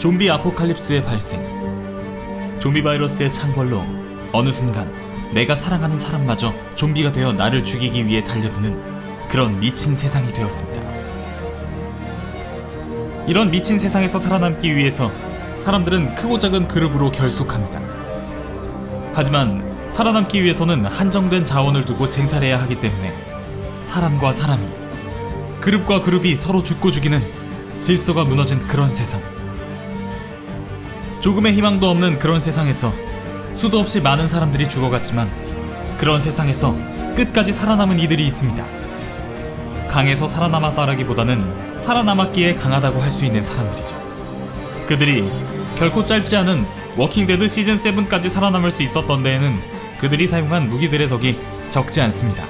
좀비 아포칼립스의 발생. 좀비 바이러스의 창궐로 어느 순간 내가 사랑하는 사람마저 좀비가 되어 나를 죽이기 위해 달려드는 그런 미친 세상이 되었습니다. 이런 미친 세상에서 살아남기 위해서 사람들은 크고 작은 그룹으로 결속합니다. 하지만 살아남기 위해서는 한정된 자원을 두고 쟁탈해야 하기 때문에 사람과 사람이, 그룹과 그룹이 서로 죽고 죽이는 질서가 무너진 그런 세상. 조금의 희망도 없는 그런 세상에서 수도 없이 많은 사람들이 죽어갔지만 그런 세상에서 끝까지 살아남은 이들이 있습니다. 강해서 살아남았다라기보다는 살아남았기에 강하다고 할 수 있는 사람들이죠. 그들이 결코 짧지 않은 워킹데드 시즌 7까지 살아남을 수 있었던 데에는 그들이 사용한 무기들의 덕이 적지 않습니다.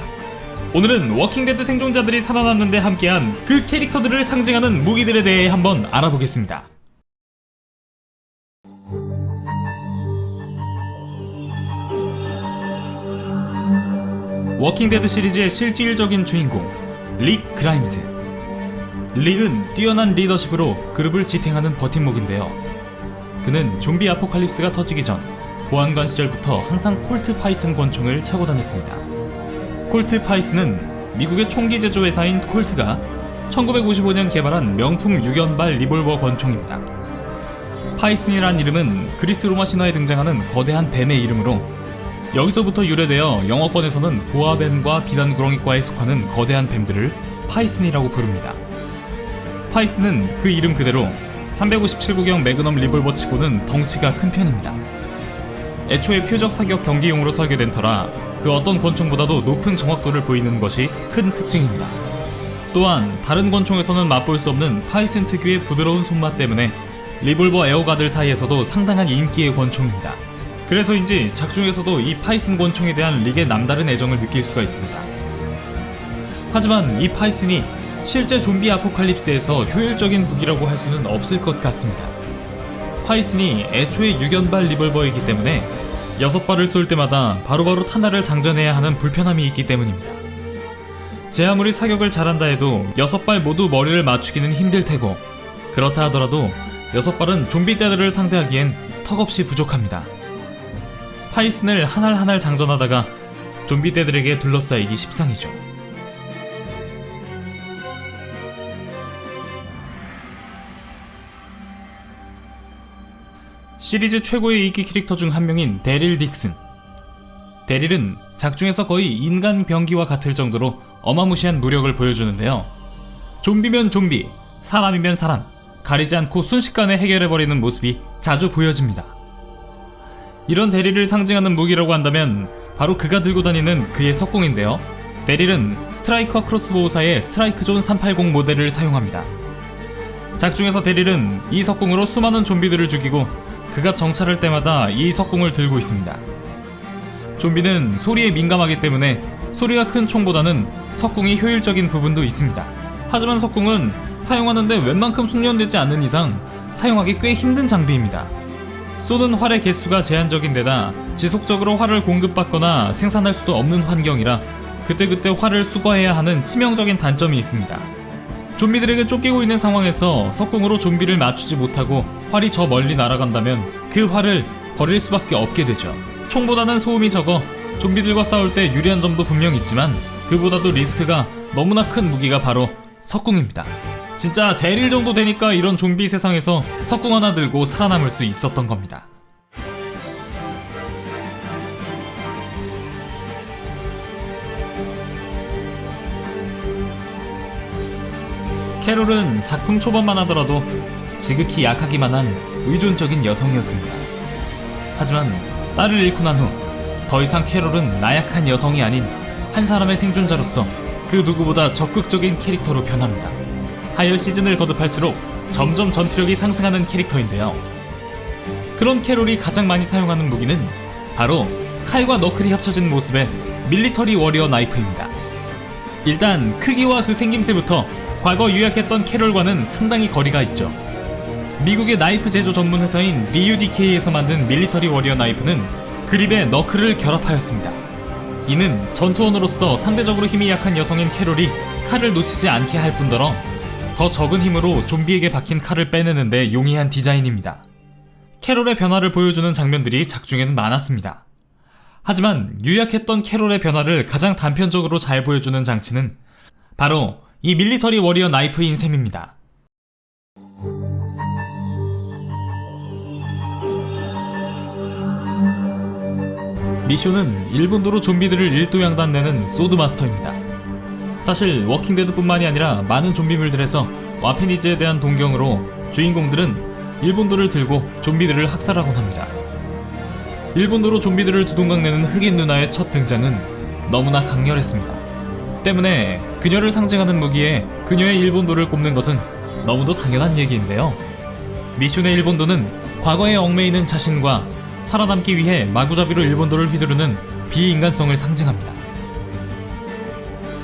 오늘은 워킹데드 생존자들이 살아남는 데 함께한 그 캐릭터들을 상징하는 무기들에 대해 한번 알아보겠습니다. 워킹데드 시리즈의 실질적인 주인공 릭 그라임스. 릭은 뛰어난 리더십으로 그룹을 지탱하는 버팀목인데요. 그는 좀비 아포칼립스가 터지기 전 보안관 시절부터 항상 콜트 파이슨 권총을 차고 다녔습니다. 콜트 파이슨은 미국의 총기 제조 회사인 콜트가 1955년 개발한 명품 6연발 리볼버 권총입니다. 파이슨이란 이름은 그리스 로마 신화에 등장하는 거대한 뱀의 이름으로 여기서부터 유래되어 영어권에서는 보아뱀과 비단구렁이과에 속하는 거대한 뱀들을 파이슨이라고 부릅니다. 파이슨은 그 이름 그대로 357구경 매그넘 리볼버치고는 덩치가 큰 편입니다. 애초에 표적 사격 경기용으로 설계된 터라 그 어떤 권총보다도 높은 정확도를 보이는 것이 큰 특징입니다. 또한 다른 권총에서는 맛볼 수 없는 파이슨 특유의 부드러운 손맛 때문에 리볼버 애호가들 사이에서도 상당한 인기의 권총입니다. 그래서인지 작중에서도 이 파이슨 권총에 대한 릭의 남다른 애정을 느낄 수가 있습니다. 하지만 이 파이슨이 실제 좀비 아포칼립스에서 효율적인 무기라고 할 수는 없을 것 같습니다. 파이슨이 애초에 6연발 리볼버이기 때문에 6발을 쏠 때마다 바로바로 탄알을 장전해야 하는 불편함이 있기 때문입니다. 제 아무리 사격을 잘한다 해도 6발 모두 머리를 맞추기는 힘들 테고, 그렇다 하더라도 6발은 좀비 떼들을 상대하기엔 턱없이 부족합니다. 파이슨을 한 알 한 알 장전하다가 좀비 떼들에게 둘러싸이기 십상이죠. 시리즈 최고의 인기 캐릭터 중 한 명인 데릴 딕슨. 데릴은 작중에서 거의 인간 병기와 같을 정도로 어마무시한 무력을 보여주는데요. 좀비면 좀비, 사람이면 사람, 가리지 않고 순식간에 해결해버리는 모습이 자주 보여집니다. 이런 데릴을 상징하는 무기라고 한다면 바로 그가 들고 다니는 그의 석궁인데요. 데릴은 스트라이커 크로스보우사의 스트라이크 존 380 모델을 사용합니다. 작중에서 데릴은 이 석궁으로 수많은 좀비들을 죽이고 그가 정찰할 때마다 이 석궁을 들고 있습니다. 좀비는 소리에 민감하기 때문에 소리가 큰 총보다는 석궁이 효율적인 부분도 있습니다. 하지만 석궁은 사용하는데 웬만큼 숙련되지 않는 이상 사용하기 꽤 힘든 장비입니다. 쏘는 활의 개수가 제한적인 데다 지속적으로 활을 공급받거나 생산할 수도 없는 환경이라 그때그때 활을 수거해야 하는 치명적인 단점이 있습니다. 좀비들에게 쫓기고 있는 상황에서 석궁으로 좀비를 맞추지 못하고 활이 저 멀리 날아간다면 그 활을 버릴 수밖에 없게 되죠. 총보다는 소음이 적어 좀비들과 싸울 때 유리한 점도 분명 있지만 그보다도 리스크가 너무나 큰 무기가 바로 석궁입니다. 진짜 데릴 정도 되니까 이런 좀비 세상에서 석궁 하나 들고 살아남을 수 있었던 겁니다. 캐롤은 작품 초반만 하더라도 지극히 약하기만 한 의존적인 여성이었습니다. 하지만 딸을 잃고 난 후 더 이상 캐롤은 나약한 여성이 아닌 한 사람의 생존자로서 그 누구보다 적극적인 캐릭터로 변합니다. 하이어 시즌을 거듭할수록 점점 전투력이 상승하는 캐릭터인데요. 그런 캐롤이 가장 많이 사용하는 무기는 바로 칼과 너클이 합쳐진 모습의 밀리터리 워리어 나이프입니다. 일단 크기와 그 생김새부터 과거 유약했던 캐롤과는 상당히 거리가 있죠. 미국의 나이프 제조 전문 회사인 BUDK에서 만든 밀리터리 워리어 나이프는 그립에 너클을 결합하였습니다. 이는 전투원으로서 상대적으로 힘이 약한 여성인 캐롤이 칼을 놓치지 않게 할 뿐더러 더 적은 힘으로 좀비에게 박힌 칼을 빼내는데 용이한 디자인입니다. 캐롤의 변화를 보여주는 장면들이 작중에는 많았습니다. 하지만 유약했던 캐롤의 변화를 가장 단편적으로 잘 보여주는 장치는 바로 이 밀리터리 워리어 나이프인 셈입니다. 미쇼는 일본도로 좀비들을 일도양단내는 소드마스터입니다. 사실 워킹데드뿐만이 아니라 많은 좀비물들에서 와페니즈에 대한 동경으로 주인공들은 일본도를 들고 좀비들을 학살하곤 합니다. 일본도로 좀비들을 두동강내는 흑인 누나의 첫 등장은 너무나 강렬했습니다. 때문에 그녀를 상징하는 무기에 그녀의 일본도를 꼽는 것은 너무도 당연한 얘기인데요. 미쇼의 일본도는 과거에 얽매이는 자신과 살아남기 위해 마구잡이로 일본도를 휘두르는 비인간성을 상징합니다.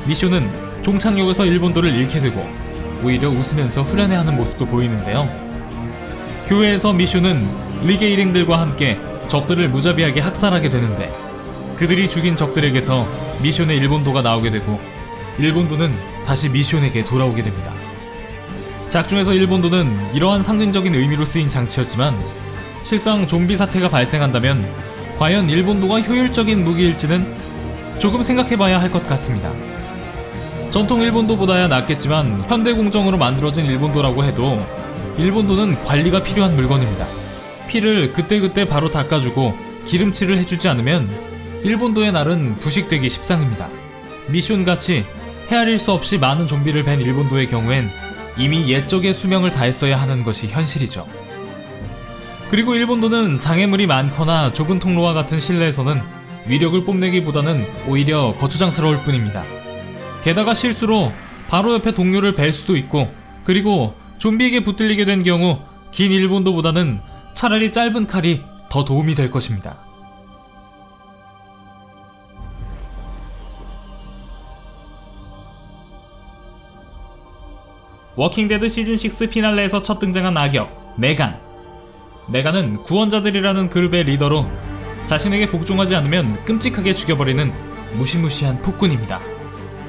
미쇼는 종착역에서 일본도를 잃게 되고 오히려 웃으면서 후련해하는 모습도 보이는데요. 교회에서 미쇼는 리게 일행들과 함께 적들을 무자비하게 학살하게 되는데 그들이 죽인 적들에게서 미쇼의 일본도가 나오게 되고 일본도는 다시 미쇼에게 돌아오게 됩니다. 작중에서 일본도는 이러한 상징적인 의미로 쓰인 장치였지만 실상 좀비 사태가 발생한다면 과연 일본도가 효율적인 무기일지는 조금 생각해봐야 할 것 같습니다. 전통 일본도보다야 낫겠지만 현대공정으로 만들어진 일본도라고 해도 일본도는 관리가 필요한 물건입니다. 피를 그때그때 바로 닦아주고 기름칠을 해주지 않으면 일본도의 날은 부식되기 십상입니다. 미션같이 헤아릴 수 없이 많은 좀비를 벤 일본도의 경우엔 이미 옛적의 수명을 다했어야 하는 것이 현실이죠. 그리고 일본도는 장애물이 많거나 좁은 통로와 같은 실내에서는 위력을 뽐내기보다는 오히려 거추장스러울 뿐입니다. 게다가 실수로 바로 옆에 동료를 벨 수도 있고, 그리고 좀비에게 붙들리게 된 경우 긴 일본도보다는 차라리 짧은 칼이 더 도움이 될 것입니다. 워킹데드 시즌6 피날레에서 첫 등장한 악역 네간. 네간은 구원자들이라는 그룹의 리더로 자신에게 복종하지 않으면 끔찍하게 죽여버리는 무시무시한 폭군입니다.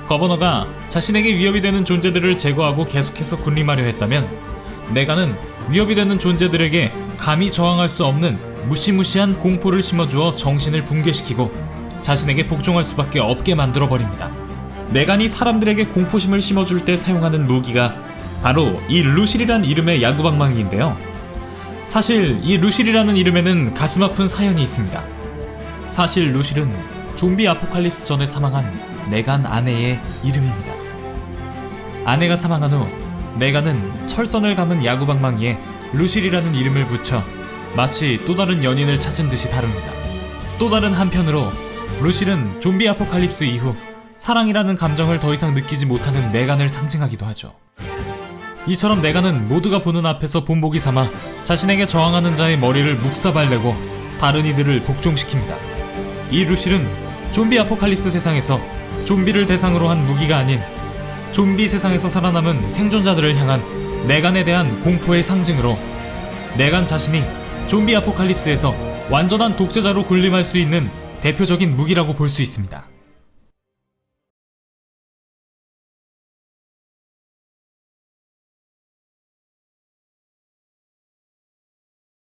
거버너가 자신에게 위협이 되는 존재들을 제거하고 계속해서 군림하려 했다면 네간은 위협이 되는 존재들에게 감히 저항할 수 없는 무시무시한 공포를 심어주어 정신을 붕괴시키고 자신에게 복종할 수밖에 없게 만들어버립니다. 네간이 사람들에게 공포심을 심어줄 때 사용하는 무기가 바로 이 루실이란 이름의 야구방망이인데요. 사실 이 루실이라는 이름에는 가슴 아픈 사연이 있습니다. 사실 루실은 좀비 아포칼립스 전에 사망한 네간 아내의 이름입니다. 아내가 사망한 후 네간은 철선을 감은 야구방망이에 루실이라는 이름을 붙여 마치 또 다른 연인을 찾은 듯이 다룹니다. 또 다른 한편으로 루실은 좀비 아포칼립스 이후 사랑이라는 감정을 더 이상 느끼지 못하는 네간을 상징하기도 하죠. 이처럼 네간은 모두가 보는 앞에서 본보기 삼아 자신에게 저항하는 자의 머리를 묵사발내고 다른 이들을 복종시킵니다. 이 루실은 좀비 아포칼립스 세상에서 좀비를 대상으로 한 무기가 아닌 좀비 세상에서 살아남은 생존자들을 향한 네간에 대한 공포의 상징으로 네간 자신이 좀비 아포칼립스에서 완전한 독재자로 군림할 수 있는 대표적인 무기라고 볼 수 있습니다.